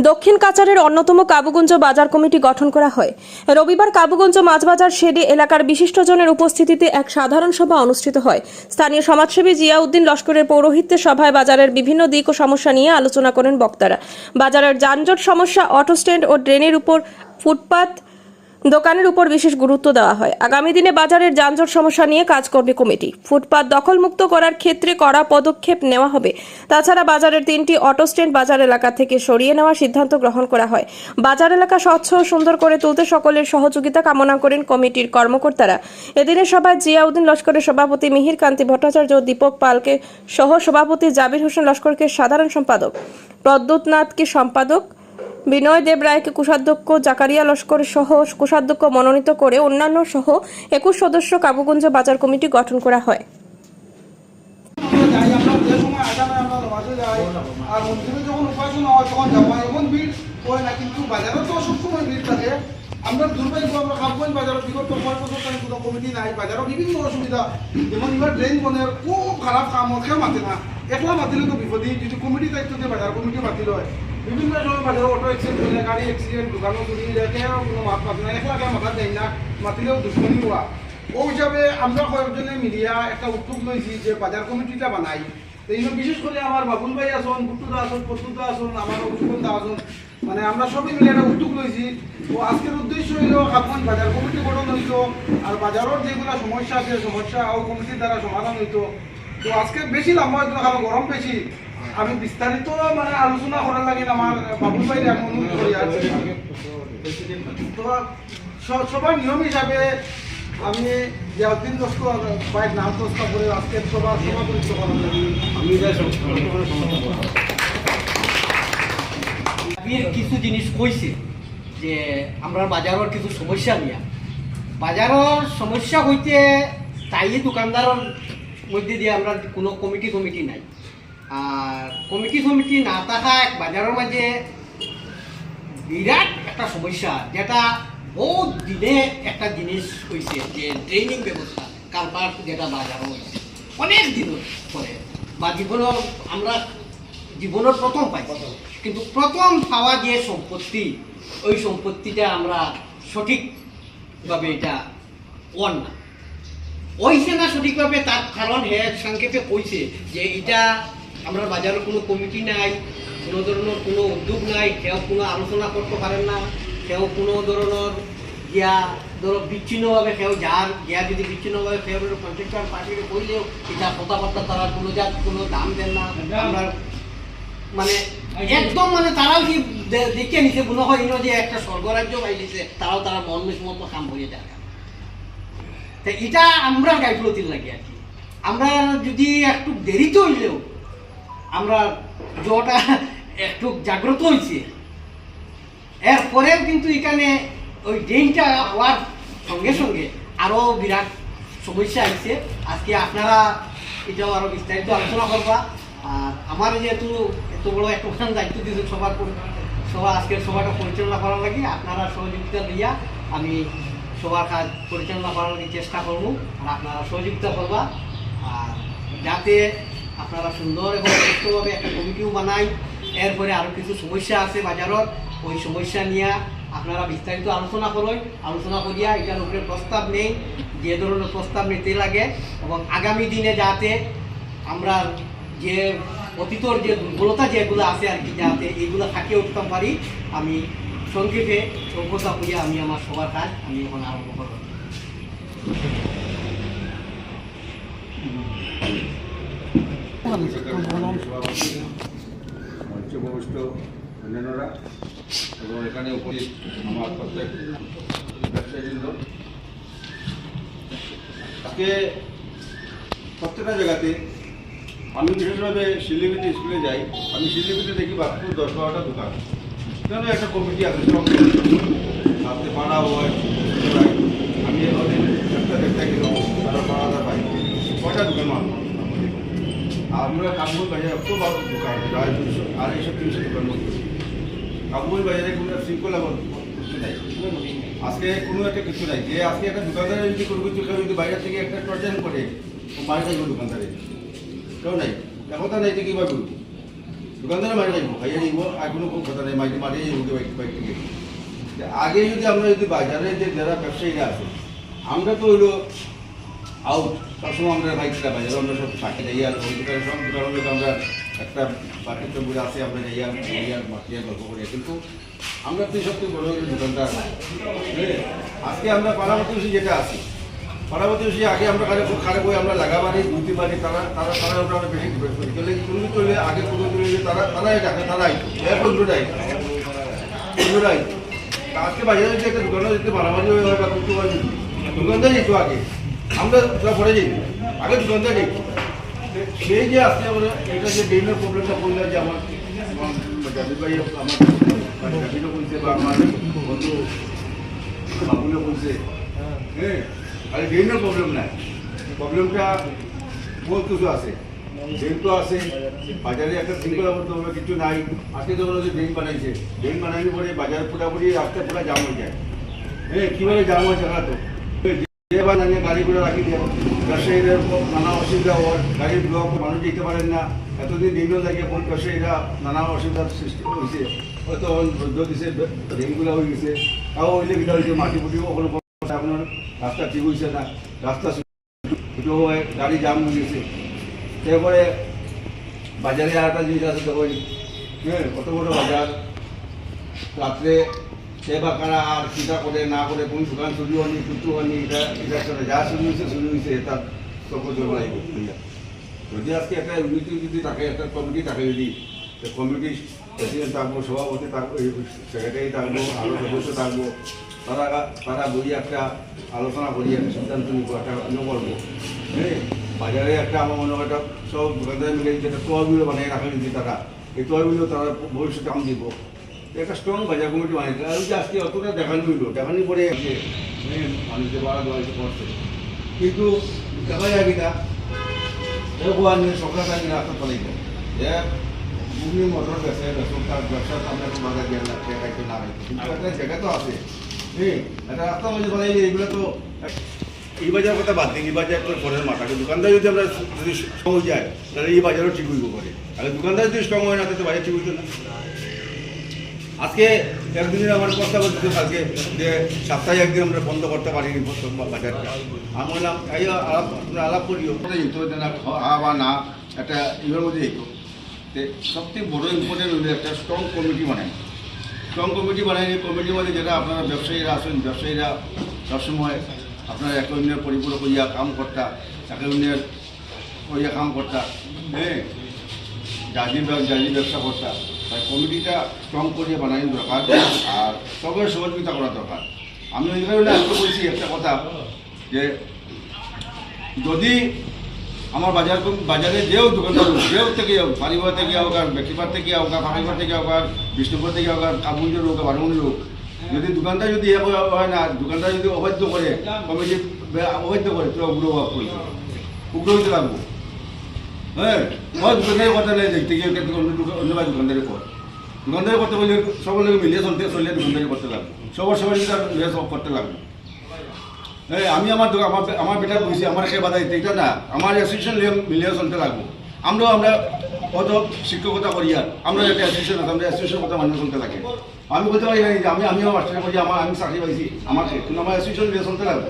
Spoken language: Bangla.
দক্ষিণ কাছাড়ের অন্যতম কাবুগঞ্জ বাজার কমিটি গঠন করা হয়। রবিবার কাবুগঞ্জ মাছবাজার শেডে এলাকার বিশিষ্টজনের উপস্থিতিতে এক সাধারণ সভা অনুষ্ঠিত হয়। স্থানীয় সমাজসেবী জিয়াউদ্দিন লস্করের পৌরোহিত্যে সভায় বাজারের বিভিন্ন দিক ও সমস্যা নিয়ে আলোচনা করেন বক্তারা। বাজারের যানজট সমস্যা, অটো স্ট্যান্ড ও ড্রেনের উপর ফুটপাত দোকানের উপর বিশেষ গুরুত্ব দেওয়া হয়। আগামী দিনে বাজারের যানজট সমস্যা নিয়ে কাজ করবে কমিটি। ফুটপাত দখলমুক্ত করার ক্ষেত্রে কড়া পদক্ষেপ নেওয়া হবে। তাছাড়া বাজারের 3টি অটো স্ট্যান্ড বাজার এলাকা থেকে সরিয়ে নেওয়ার সিদ্ধান্ত গ্রহণ করা হয়। বাজার এলাকা স্বচ্ছ ও সুন্দর করে তুলতে সকলের সহযোগিতা কামনা করেন কমিটির কর্মকর্তারা। এদিনের সভায় জিয়াউদ্দিন লস্করের সভাপতি মিহির কান্তি ভট্টাচার্য, দীপক পালকে সহ সভাপতি জাবির হোসেন লস্করকে সাধারণ সম্পাদক, প্রদ্যুৎ নাথকে সম্পাদক, বিনয় দেব রায়কে কোষাধ্যক্ষ, জাকারিয়া লস্কর সহ কোষাধ্যক্ষ মনোনীত করে অন্যান্য সহ 21 সদস্য কাবুগঞ্জ বাজার কমিটি গঠন করা হয়। আমরা দুর্ভাগ্য, আমরা কাবুগঞ্জ বাজারের বিগত 5 বছর ধরে কোনো কমিটি নাই। বাজারের বিভিন্ন অসুবিধা, যেমন এবার ড্রেন বনের খুব খারাপ কাম কেউ মাতে না, একলা মাতিলে তো বিপদী। যদি কমিটি দায়িত্ব দিয়ে বাজার কমিটি মাতিল হয়, বিভিন্ন সময় বাজারে অটো অ্যাক্সিডেন্ট হলে, গাড়ি অ্যাক্সিডেন্ট, দোকানও চুরি যায়, কেউ কোনো মাত মাতে না, একলা কেউ মাথা দেয় না, মাতিলেও দুশ্মনী হওয়া। ও হিসাবে আমরা কয়েকজনে মিলিয়া একটা উদ্যোগ লইছি যে বাজার কমিটিটা বানাই। এই বিশেষ করে আমার বাবুল ভাই আসুন, গুট্টুদা আসুন, পদ্মুদা আসুন, আমার অভিজ্ঞতা আসুন, মানে আমরা সবাই মিলে একটা উদ্যোগ লইছি। তো আজকের উদ্দেশ্য হইল কাবুগঞ্জ বাজার কমিটি গঠন হইত, আর বাজারের যেগুলো সমস্যা আছে সমস্যা ও কমিটির দ্বারা সমাধান হইত। তো আজকে বেশি লম্বা হইতো না, কারণ গরম বেশি। আমি বিস্তারিত মানে আলোচনা করার লাগে আমার বাবুল ভাই অনুরোধ করি। তো সবার নিয়ম হিসাবে আমি জিয়াউদ্দিন লস্কর ভাইয়ের নাম প্রস্তাব করে আজকের সভা সভাপতিত্ব করার লাগে। আমি কিছু জিনিস কইছে যে আমরা বাজারের কিছু সমস্যা নিয়ে, বাজারের সমস্যা হইতে তাই দোকানদারের মধ্যে দিয়ে আমরা কোনো কমিটি নাই। আর কমিটি না থাকা বাজারের মাঝে বিরাট একটা সমস্যা, যেটা বহুত দিনে একটা জিনিস হয়েছে যে ট্রেনিং ব্যবস্থা কারবার, যেটা বাজারও হয়েছে অনেক দিন পরে বা আমরা জীবনের প্রথম পাই, কিন্তু প্রথম পাওয়া যে সম্পত্তি, ওই সম্পত্তিটা আমরা সঠিকভাবে এটা ওয়ান না ওইছে না সঠিকভাবে। তার কারণ সংক্ষেপে কইছে যে এটা আমরা বাজারের কোনো কমিটি নাই, কোনো ধরনের কোনো উদ্যোগ নাই, কেউ কোনো আলোচনা করতে পারেন না, কেউ কোনো ধরনের ধরো বিচ্ছিন্নভাবে কেউ গিয়া যদি বিচ্ছিন্নভাবে কেউ কন্ট্রাক্টর পার্টিকে কইলেও এটা কথাবার্তা তারা কোনো দাম দেন না। আমরা মানে একদম মানে তারাও কি দেখে নিছে মনে হয় যে একটা স্বর্গরাজ্য পাইছে, তারা মন মতো কাম হয়ে যায়। তা এটা আমরা গাইফলতির লাগে আর কি। আমরা যদি একটু দেরিতে হইলেও আমরা জটা একটু জাগ্রত হয়েছে, এরপরেও কিন্তু এখানে ওই ড্রেনটা হওয়ার সঙ্গে সঙ্গে আরও বিরাট সমস্যা আসছে। আজকে আপনারা এটাও আরও বিস্তারিত আলোচনা করবা। আর আমার যেহেতু এত বড় একটা দায়িত্ব দিয়েছে সবার আজকের সভাটা পরিচালনা করার লাগে, আপনারা সহযোগিতা দিয়া আমি সবার কাজ পরিচালনা করার লাগে চেষ্টা করব। আর আপনারা সহযোগিতা করবা, আর যাতে আপনারা সুন্দর এবং সুস্থভাবে একটা কমিটিও বানাই। এরপরে আরও কিছু সমস্যা আছে বাজারের, ওই সমস্যা নিয়ে আপনারা বিস্তারিত আলোচনা করিয়া এটার উপরে প্রস্তাব নেই, যে ধরনের প্রস্তাব নিতে লাগে, এবং আগামী দিনে যাতে আমরা যে অতীতর যে দুর্বলতা যেগুলো আছে আর কি, যাতে এইগুলো থাকিয়ে উঠতে পারি। আমি সংক্ষেপে যোগ্যতা করিয়া আমি আমার সবার কাজ আমি এখন আরম্ভ করব। অন্যান্যরা এবং এখানে উপস্থিত আমার প্রত্যেক ব্যবসায়ীবৃন্দ, আজকে প্রত্যেকটা জায়গাতে আমি বিশেষভাবে শিলিগুড়ি স্কুলে যাই, আমি শিলিগুড়িতে দেখি মাত্র 10-12টা দোকান। কেন একটা কমিটি আছে, আপনি পাড়া হয়, আমি একটা দেখতে গেলাম তারা পাড়াটা পাই, কয়টা দোকান মানব আমরা কাবুগঞ্জ বাজারে এত বড় দোকান, 250-300 দোকান মধ্যে কাবুগঞ্জ বাজারে কোনো শৃঙ্খলা কিছু নাই। আজকে কোনো একটা কিছু নাই যে আজকে একটা দোকানদারে যদি কোনো কিছু কেউ যদি বাইরে থেকে একটা টর্চার করে বাইরে থাকবে দোকানদারে, কেউ নাই, একতা নাই তো কীভাবে দোকানদারে মারি যাইব খাইয়ে যাইব আর কোনো কথা নেই মাটি মারি যাইব বাইক থেকে আগে যদি আমরা যদি বাজারে যে যারা ব্যবসায়ীরা আছে আমরা তো হইলো আউট সবসময় আমরা বাইকটা বাজারে আমরা সব থাকি যাই আর ওই দোকানে সব দোকানে তো আমরা একটা বাটির তো বুড়ে আছে আমরা যাই আর মাটিয়া গল্প করি কিন্তু আমরা তো সবথেকে বড় দোকানদার আজকে আমরা পাড়া প্রতিবেশী যেটা আছি পাড়া প্রতিবেশী আগে আমরা খারাপ বই আমরা লাগাবাড়ি দুটি বাড়ি তারা আমরা বেশি করি চলে কোনো চলে আগে কোনো চলে তারাই ডাকে তারাই বন্ধুরাই আজকে বাজারে যদি একটা দোকানে যদি মারামারি হয় বা কিছু হয় দোকানদার যেত আগে আমরা পরে যাই আগে দোকানদার যেত সেই যে আজকে আমরা এটা যে ড্রেনের প্রবলেমটা বললে যে আমার জাবির ভাই আমার জাবিরও বলছে বা আমার বন্ধু বাবুলও বলছে হ্যাঁ আর ড্রেনের প্রবলেম নাই প্রবলেমটা বহুত কিছু আছে ড্রেন তো আছে বাজারে একটা সিঙ্গল করতে হবে কিছু নাই আজকে যখন যে ড্রেন বানাইছে ড্রেন বানাইলে পরে বাজার পুরাপুরি রাস্তা পুরা জাম হয়ে যায় হ্যাঁ কীভাবে জাম হয় জানা তো এবার জানিয়ে গাড়ি ঘোড়া রাখি দেয় ব্যবসায়ীদের নানা অসুবিধা হয় গাড়ির ব্লক মানুষ যেতে পারেন না এতদিন দীর্ঘ লাগে কোন ব্যবসায়ীরা নানা অসুবিধার সৃষ্টি হয়েছে হয়তো ধৈর্য দিছে ড্রেনগুলো হয়ে গেছে তাও হইলে কিনা হয়েছে মাটি ফুটি ওখানে আপনার রাস্তা ঠিক হয়েছে না রাস্তা ছোটো হয় গাড়ি জাম হয়ে গেছে তারপরে বাজারে আর একটা জিনিস আছে তখন হ্যাঁ কত বড় বাজার রাত্রে সে বা কারা আর চিন্তা করে না করে কোন দোকান শুরু হয়নি কিছু হয়নি এটা যা শুরু হয়েছে তার তখন লাগবে যদি আজকে একটা ইউনিটি যদি থাকে একটা কমিটি থাকে যদি কমিটি প্রেসিডেন্ট থাকবো সভাপতি থাকবো সেক্রেটারি থাকবো আরও সদস্য থাকবো তারা বই একটা আলোচনা করি একটা সিদ্ধান্ত নিব একটা করবো হ্যাঁ বাজারে একটা আমার মনে হয় একটা সব দোকানদার মিলে যেটা তহবিল বানিয়ে রাখা যদি তারা এই তহবিলও তারা ভবিষ্যতে কাম দিব একটা স্ট্রং বাজার কমিটি বানিয়েছিল আর যে আজকে অতটা দেখানো হইল দেখানি পরে মানুষের বাড়া দেওয়া করছে কিন্তু দেখা যায় কিনা সরকার থাকে রাস্তা চালাই যায় ঘুগনি মটর ব্যবসায় তার ব্যবসা আমরা বাজার দিয়ে খাইতে না কিন্তু একটা জায়গা তো আছে হ্যাঁ একটা রাস্তা মাঝে বানাইলে এইগুলো তো এই বাজার কথা বাদ দিই এই বাজার পরের মাথা দোকানদার যদি আমরা যদি স্ট্রং হয়ে যায় তাহলে এই বাজারও ঠিক হইব করে আর দোকানদার যদি স্ট্রং হয় না তাহলে বাজার ঠিক হইতো না আজকে একদিনের আমার প্রস্তাব দিতে আজকে যে সপ্তাহে একদিন আমরা বন্ধ করতে পারিনি বাজারটা আমি বললাম এই আপনারা আলাপ করিও বা না একটা ইভের মধ্যে যেত সবথেকে বড় ইম্পর্টেন্ট হলে একটা স্ট্রং কমিটি বানায় স্ট্রং কমিটি বানায় এই কমিটির মধ্যে যেটা আপনারা ব্যবসায়ীরা আসেন ব্যবসায়ীরা সবসময় আপনারা একে অন্যের পরিপূরক হইয়া কাম করতা একে অন্যের হইয়া কাম করতা হ্যাঁ জাজি ব্যবসা করতা তাই কমিটিটা স্ট্রং করে বানানো দরকার আর সবের সহযোগিতা করা দরকার আমি ওই কারণে আজকে বলছি একটা কথা যে যদি আমার বাজারে যেও দোকানদার যেও থেকে হোক বাড়িঘর থেকে হোক আর বেকিপার থেকে হোক আর ফাঁকিঘর থেকে হোক আর বিষ্ণুপুর থেকে হোক আর কাবুঞ্জের হোক আর বারমুন্ডির হোক যদি দোকানদার যদি হয় না দোকানদার যদি অবৈধ করে কমিটি অবৈধ করে তো উগ্রভাব করছে উগ্র হইতে লাগবো হ্যাঁ দোকানদারের কথা নেই দেখতে গিয়ে অন্য দোকানদারের পর দোকানদারি করতে বললে সবার লোক মিলিয়ে চললে দোকানদারি করতে লাগবে সবার মিলিয়ে সব করতে লাগবে হ্যাঁ আমি আমার বেটা বুঝছি আমার খেয়ে বাধা দিতে এটা না আমার অ্যাসোসিয়েশন মিলিয়ে চলতে লাগবো আমরা কত শিক্ষকতা করি আর আমরা একটা অ্যাসোসিয়েশন আছে আমরা অ্যাসোসিয়েশন কথা মানিয়ে চলতে লাগে আমি বলতে পারি না যে আমিও মাস্টার করি আমি চাকরি পাইছি আমাকে কিন্তু আমার অ্যাসোসিয়েশন মিলিয়ে চলতে লাগবে